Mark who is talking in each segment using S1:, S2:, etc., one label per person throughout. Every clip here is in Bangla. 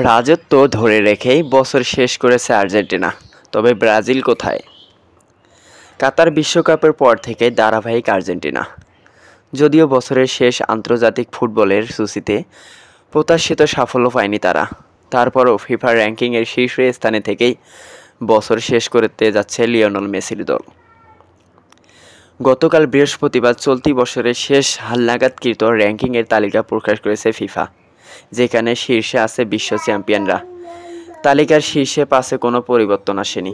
S1: রাজত্ব ধরে রেখেই বছর শেষ করেছে আর্জেন্টিনা, তবে ব্রাজিল কোথায়? কাতার বিশ্বকাপের পর থেকে ধারাবাহিক আর্জেন্টিনা। যদিও বছরের শেষ আন্তর্জাতিক ফুটবলের সূচিতে প্রত্যাশিত সাফল্য পায়নি তারা, তারপরও ফিফা র্যাঙ্কিংয়ের শীর্ষ স্থানে থেকেই বছর শেষ করতে যাচ্ছে লিওনেল মেসির দল। গতকাল বৃহস্পতিবার চলতি বছরের শেষ হালনাগাদকৃত র্যাঙ্কিংয়ের তালিকা প্রকাশ করেছে ফিফা, যেখানে শীর্ষে আছে বিশ্ব চ্যাম্পিয়নরা। তালিকার শীর্ষে 5-এ কোনো পরিবর্তন আসেনি।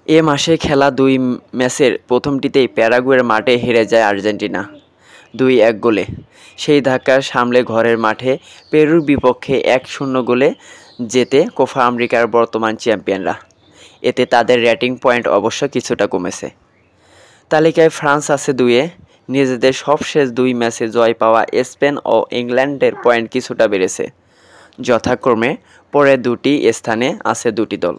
S1: এ মাসে খেলা 2 ম্যাচের প্রথমটিতেই প্যারাগুয়ের মাঠে হেরে যায় আর্জেন্টিনা 2-1 গোলে। সেই ধাক্কা সামলে ঘরের মাঠে পেরুর বিপক্ষে 1-0 গোলে জেতে কোপা আমেরিকার বর্তমান চ্যাম্পিয়নরা। এতে তাদের রেটিং পয়েন্ট অবশ্য কিছুটা কমেছে। তালিকায় ফ্রান্স আছে 2-এ। নিজেদের সবশেষ 2 ম্যাচে জয় পাওয়া স্পেন ও ইংল্যান্ডের পয়েন্ট কিছুটা বেড়েছে, যথাক্রমে পরের 2টি স্থানে আছে 2টি দল।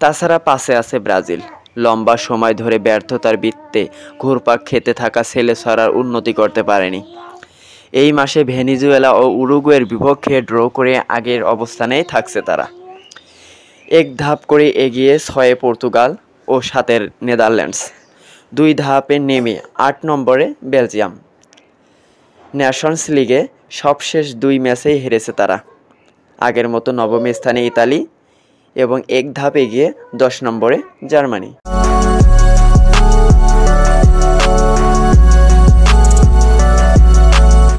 S1: তাছাড়া 5-এ আছে ব্রাজিল। লম্বা সময় ধরে ব্যর্থতার বৃত্তে ঘুরপাক খেতে থাকা সেলেসাওরা উন্নতি করতে পারেনি। এই মাসে ভেনেজুয়েলা ও উরুগুয়ের বিপক্ষে ড্র করে আগের অবস্থানেই থাকছে তারা। এক ধাপ করে এগিয়ে 6-এ পর্তুগাল ও 7-এর নেদারল্যান্ডস। 2 ধাপে নেমে 8 নম্বরে বেলজিয়াম। নেশনস লিগে সবশেষ 2 ম্যাচেই হেরেছে তারা। আগের মতো 9ম স্থানে ইতালি এবং এক ধাপ এগিয়ে 10 নম্বরে জার্মানি।